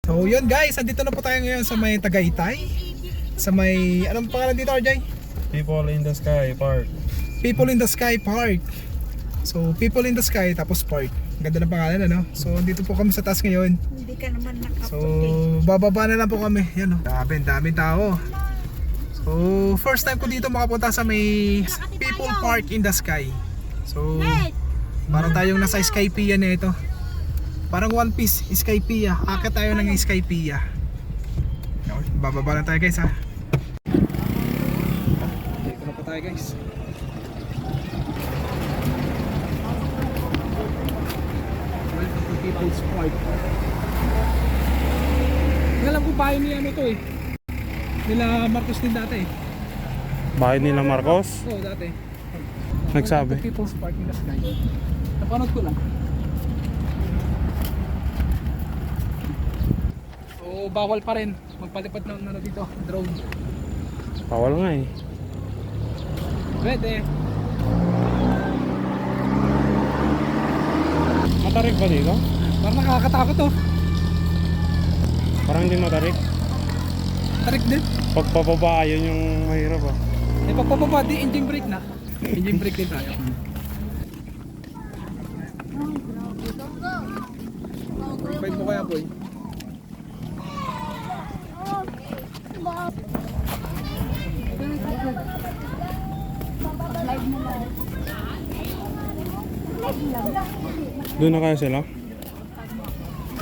So yun guys, andito na po tayo ngayon sa may Tagaytay. Sa may, anong pangalan dito, RJ? People in the Sky Park. People in the Sky Park. So People in the Sky tapos Park. Ganda ng pangalan, ano? So dito po kami sa taas ngayon. Hindi ka naman nakaputi. So bababa na lang po kami. Yan, oh. Dami tao. So first time ko dito makapunta sa may People Park in the Sky. So parang tayong nasa Skypia na ito. Parang One Piece, Skypia. Akit tayo ng Skypia. Bababa lang tayo guys, ha. Dito na po tayo guys. Welcome to People's Park. Alam ko bahay ni ano to eh. Nila Marcos din dati eh. Bahay nila Marcos? Oo, dati. Nagsabi. Welcome to People's Park in the Sky. Napanood ko lang. So bawal pa rin magpalipad ng ano dito, drone. Bawal nga eh. Pwede. Matarik ba dito? Parang nakakatakot to. Parang hindi matarik. Tarik din. Pagpababa yun yung mahirap ah. Eh pagpapaba, di engine brake na. Engine brake din tayo. Bait mo kaya boy? Doon na kaya sila?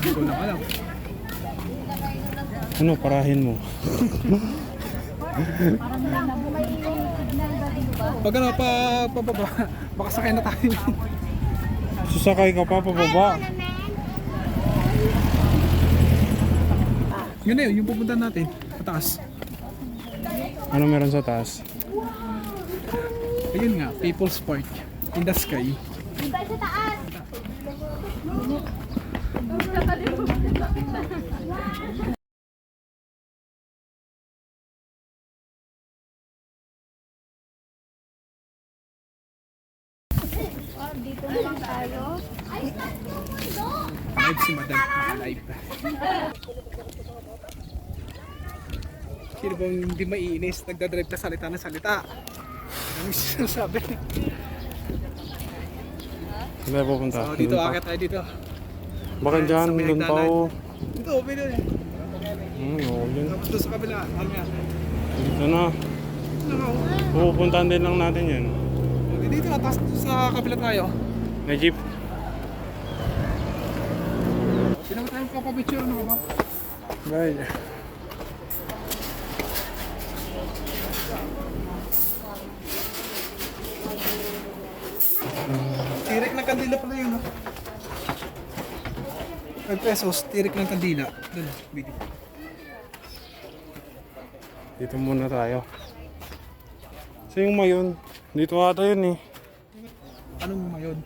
Dito na ka lang. Ano, parahin mo? Pag ano, pababa, baka sakay na tayo. Susakay ka pa pababa. Yun na yun, yung pupunta natin. Pataas. Ano meron sa taas? Ayun nga, People's Park in the Sky. Diba sa taas? Dito na lang tayo. Live si Madam, live. Sino bang hindi maiinis, nagdadrive na salita na salita. Ano yung sinasabi? Saan tayo pupunta? So dito, Doon pa. akit tayo dito. Bakit dyan? Sa may Doon pa hagdanan. o. Dito, pwede. Oo, yun. Tapos doon sa kabila, ano nga. Dito na. Pupuntahan din lang natin yun. Dito na, tapos sa kabila tayo. May jeep. Hindi naman tayo kapapicture, ano ba? Bye. Tirik ng kandila pala yun, no? 5 pesos, tirik ng kandila. Doon, video. Dito muna tayo. Sa yung mayon. Dito ata yun eh. Anong mayon?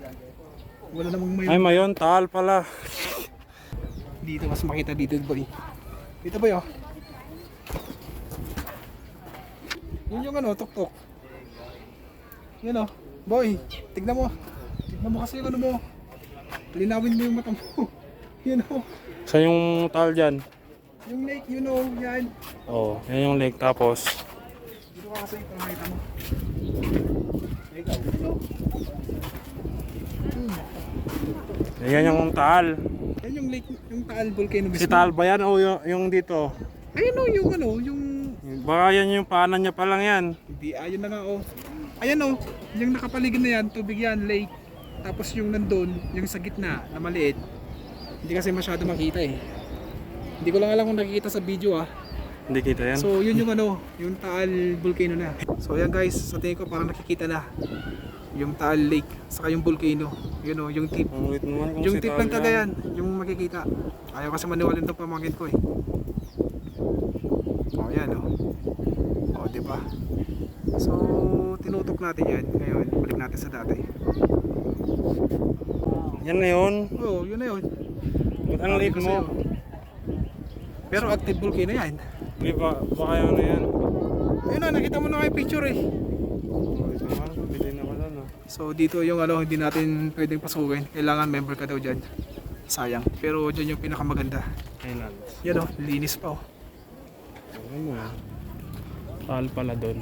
Wala namang mayon. Ay mayon, taal pala. Dito, mas makita dito, boy. Dito, boy, oh. Yun yung ano, tuktok. Yun, oh. Boy, tignan mo. Tignan mo kasi yung ano mo. Linawin mo yung mata mo. Yun, oh. Sa yung taal dyan? Yung lake, yun, oh. Yan. Oo, yan yung lake tapos. Dito ka kasi, para makita mo. Ikaw, oh. Yan yung taal. Yan yung lake, yung Taal Volcano mismo. Si taal ba yan o yung dito? Ayun, oh, yung ano, yung... Baka yan yung paanan niya pa lang yan. Hindi, ayun na nga, oh. Ayan, oh. Yung nakapaligid na yan, tubig yan, lake. Tapos yung nandun, yung sa gitna, na maliit. Hindi kasi masyado makita eh. Hindi ko lang alam kung nakikita sa video ah. Hindi kita yan. So yun yung ano, yung Taal Volcano na. So yan guys, sa tingin ko parang nakikita na. Yung Taal Lake, saka yung volcano. Yun oh, yung tip. Ang ulit naman kung Yung si tip taal ng Cagayan, yung makikita. Ayaw kasi maniwala itong pamangkin ko eh. Oh yan oh. Oh diba? So tinutok natin yan. Ngayon, balik natin sa dati. Yan na yun. Oo, yun na yun. Ba't ang late Sabi ko mo? sa'yo. Pero active volcano yan. Hindi ba? Baka yun na yan. Ayun na, nakita mo na kayo picture eh. Ulit naman. Pili na pala no. So dito yung ano, hindi natin pwedeng pasukin. Kailangan member ka daw dyan. Sayang. Pero dyan yung pinakamaganda. Kailan? Yan o, linis pa o. Ano mo yan? Taal pala doon.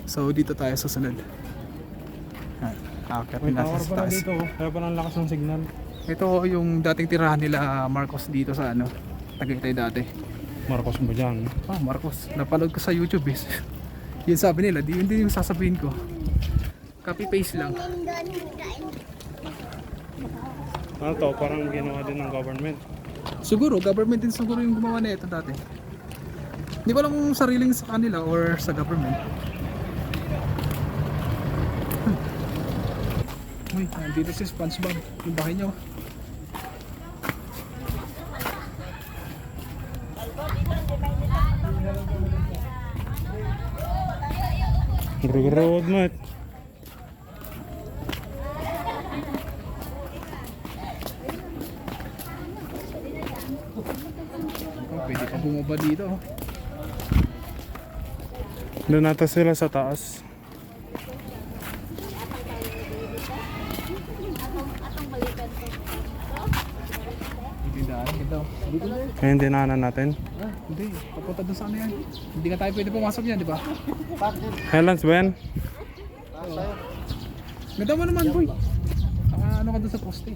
So dito tayo sa sunod. Akit May na tower sa pala taas. dito. Kaya pala ang lakas ng signal. Ito yung dating tirahan nila Marcos dito sa ano, Tagaytay dati. Marcos mo dyan. Ah, Marcos. Napanood ko sa YouTube eh. Yun sabi nila, yun din yung sasabihin ko. Copy paste lang. Ano to? Parang ginawa din ng government. Siguro, government din siguro yung gumawa na ito dati. Hindi ko alam kung sariling sa kanila or sa government. Uy, nandito si SpongeBob. Yung bahay niyo. Road mat. Oh, pwede pa bumaba dito. Oh. Doon nata sila sa taas. Hindi daan, ganda. Dito na. Kaya yung dinaanan natin. Ah, hindi. Papunta doon sa ano yan. Hindi ka tayo pwede pumasok yan, di ba? Highlands ba yan? Ganda mo naman, boy. Ano ka doon sa poste?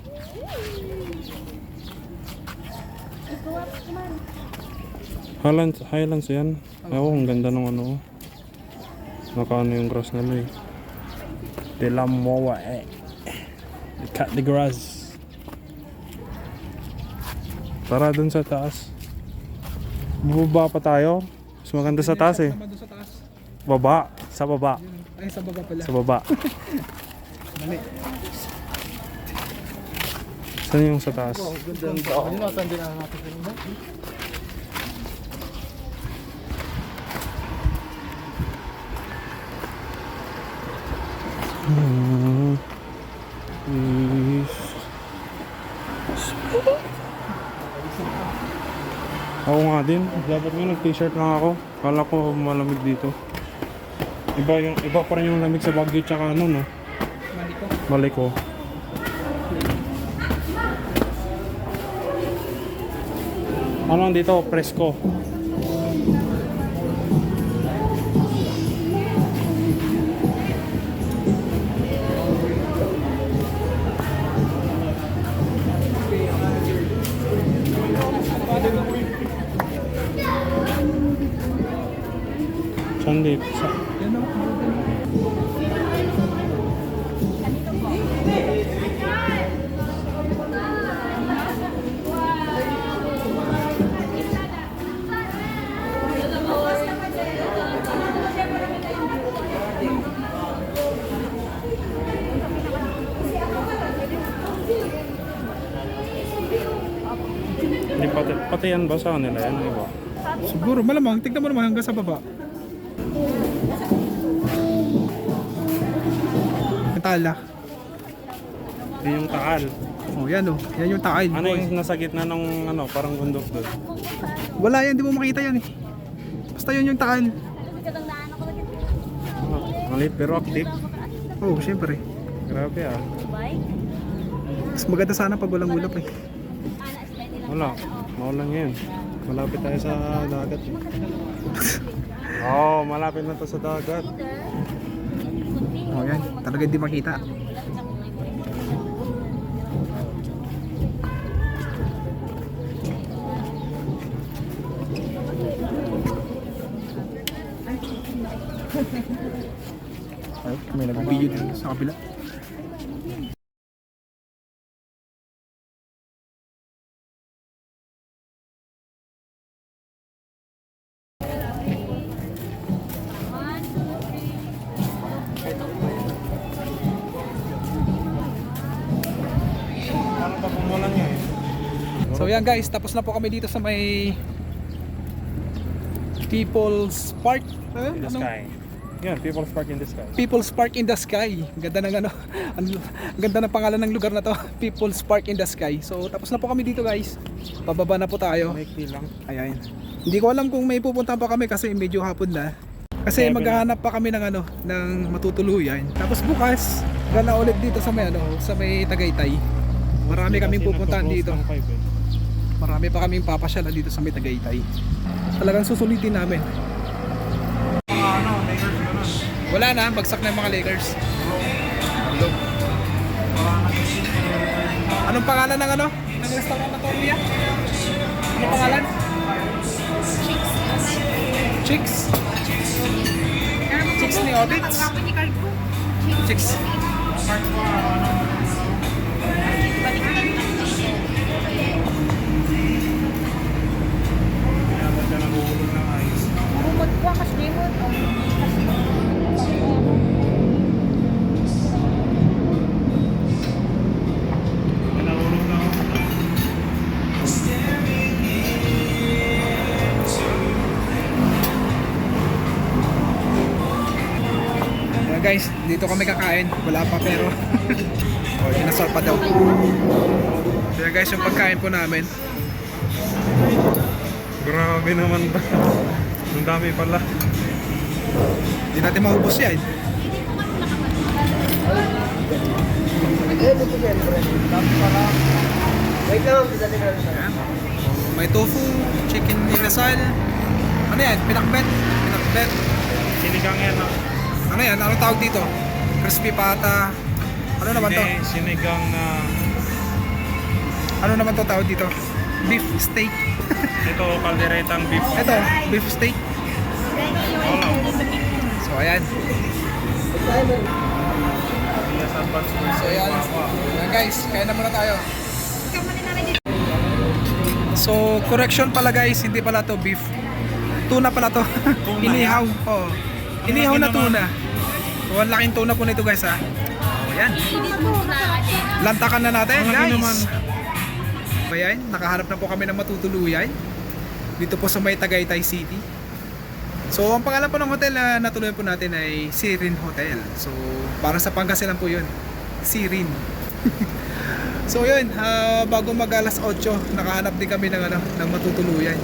Highlands yan. Ang ganda ng ano. Nakaano yung grass nila eh. De la Moa eh. They cut the grass. Tara dun sa taas. Bubaba pa tayo. Mas maganda sa taas eh. Naman doon sa taas. Baba. Sa baba. Ay, sa baba pala. Sa baba. Mali. Saan yung sa taas? Ako nga din, dapat nga nag-t-shirt lang ako. Kala ko malamig dito. Iba pa rin yung lamig sa Baguio tsaka ano no. Mali ko. Balik ko. Ano dito? Presko. Saan dito? Yan o. Hindi pati yan ba sa kanila yan? Iba. Siguro, malamang. Tignan mo naman hanggang sa baba. Yung tala. Yun yung Taal. Oh, yan o. Yan yung taal. Ano boy. yung nasa gitna ng ano, parang bundok doon? Wala yan, di mo makita yan eh. Basta yun yung taal. Maliit pero active. Oh, syempre. Grabe ah. Mas maganda sana pag walang ulap eh. Wala. Maulan ngayon. Malapit tayo sa dagat. Oh, malapit na to sa dagat. Oh, yan. Talaga hindi makita. Ay, may nag-video din sa kabila. Parang pa pumulan niya eh. So yan guys, tapos na po kami dito sa may People's Park. In the sky. Yan, People's Park in the Sky. People's Park in the Sky. Ganda ng ano, ang ganda ng pangalan ng lugar na to. People's Park in the Sky. So tapos na po kami dito guys. Pababa na po tayo. Maikli lang. Ayan. Hindi ko alam kung may pupunta pa kami kasi medyo hapon na. Kasi Seven. maghahanap pa kami ng ano, ng matutuluyan. Tapos bukas, gala ulit dito sa may ano, sa may Tagaytay. Marami kaming Kasi pupuntahan nagko-close dito. ng 5 eh. Marami pa kaming papasyalan dito sa may Tagaytay. Talagang susulitin namin. Wala na, bagsak na yung mga Lakers. Anong pangalan ng ano? Ng restaurant na to, Mia? Anong pangalan? Chicks. Chicks ni Otits. Chicks. Rumot ko kasi di mo. Ayan guys, dito kami kakain. Wala pa pero inasal pa daw. Kaya guys, yung pagkain po namin. Grabe naman ba? Ang dami pala. Hindi natin maubos yan. Ayan. May tofu, chicken inasal. Ano yan? Pinakbet. Pinakbet. Sinigang yan ah. Ano yan? Anong tawag dito? Crispy pata. Ano naman to? Hindi, sinigang na... Ano naman to tawag dito? Beef steak. Ito, kalderetang beef. Ito, beef steak. So ayan. So ayan. Ayan guys, kaya na muna tayo. So correction pala guys, hindi pala to beef. Tuna pala to. Tuna Inihaw. Oh. Inihaw na laki naman. tuna. So ang laking tuna po nito guys ha. So ayan. Lantakan na natin Ang laki guys. naman. Ayan, nakaharap na po kami ng matutuluyan dito po sa may Tagaytay City. So ang pangalan po ng hotel na natuluyan po natin ay Sirin Hotel. So para sa Pangasinan po yun, Sirin. So yun, bago mag alas 8 nakahanap din kami ng, ng matutuluyan.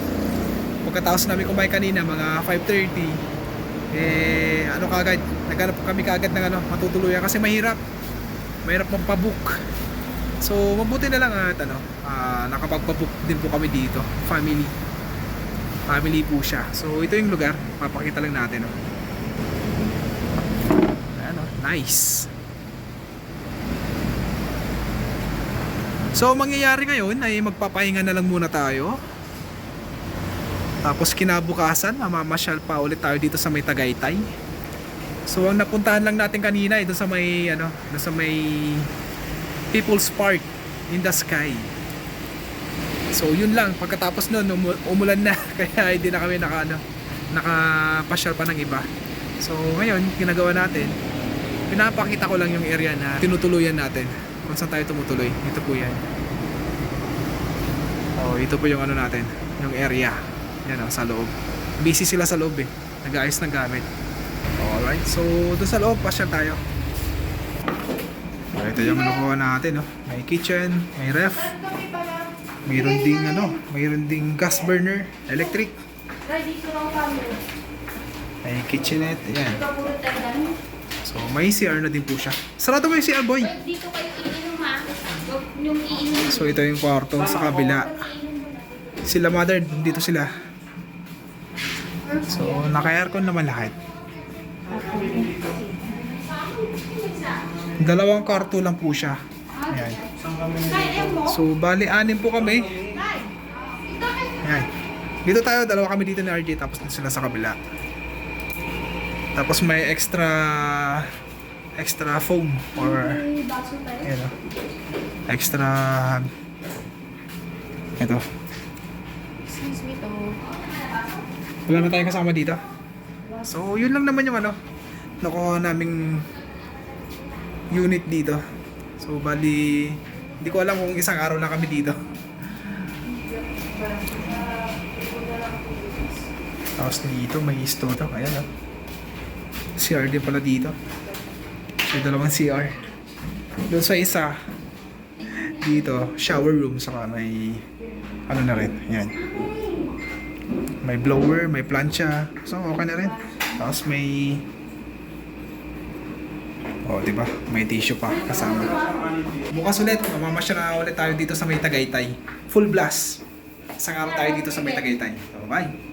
Pagkatapos namin kumain kanina mga 5:30, ano kagad, naghanap kami kagad ng matutuluyan kasi mahirap magpabook. So mabuti na lang at nakapagpabook din po kami dito, family po siya. So ito yung lugar, papakita lang natin ayan, nice. So mangyayari ngayon ay magpapahinga na lang muna tayo. Tapos kinabukasan mamamasyal pa ulit tayo dito sa may Tagaytay. So ang napuntahan lang natin kanina ay doon sa may doon sa may People's Park in the Sky. So yun lang, pagkatapos nun umulan na kaya hindi na kami nakapasyal pa ng iba. So ngayon ginagawa natin, pinapakita ko lang yung area na tinutuluyan natin kung saan tayo tumutuloy. Ito po yan. Oh, ito po yung natin, yung area yan sa loob. Busy sila sa loob nag-aayos ng gamit. Alright, so doon sa loob pasyal tayo. Ito yung nakuha natin may kitchen, may ref, mayroon ding gas burner, electric, may kitchenette, ayan. So may CR na din po siya. Sarado mo yung CR, boy. Dito kayo iinom ha. Yung iinom. So ito yung kwarto sa kabila. Sila mother, dito sila. So naka-aircon naman lahat. Dalawang kwarto lang po siya. Ayan. So bali 6 po kami. Ayan. Dito tayo, dalawa kami dito ni RJ, tapos dito sila sa kabila. Tapos may extra foam or ayan, extra ito. Excuse me to. Wala na tayong kasama dito. So yun lang naman yung nakuha naming unit dito. So bali hindi ko alam kung isang araw lang kami dito. Tapos dito may store to. Ayan CR din pala dito. So dalawang CR. Doon sa isa dito shower room, saka may na rin. Ayan. May blower, may plancha. So okay na rin. Tapos may O, di ba? May tissue pa kasama. Bukas ulit, mamamasya na ulit tayo dito sa may Tagaytay. Full blast. Isang araw tayo dito sa may Tagaytay. So, bye!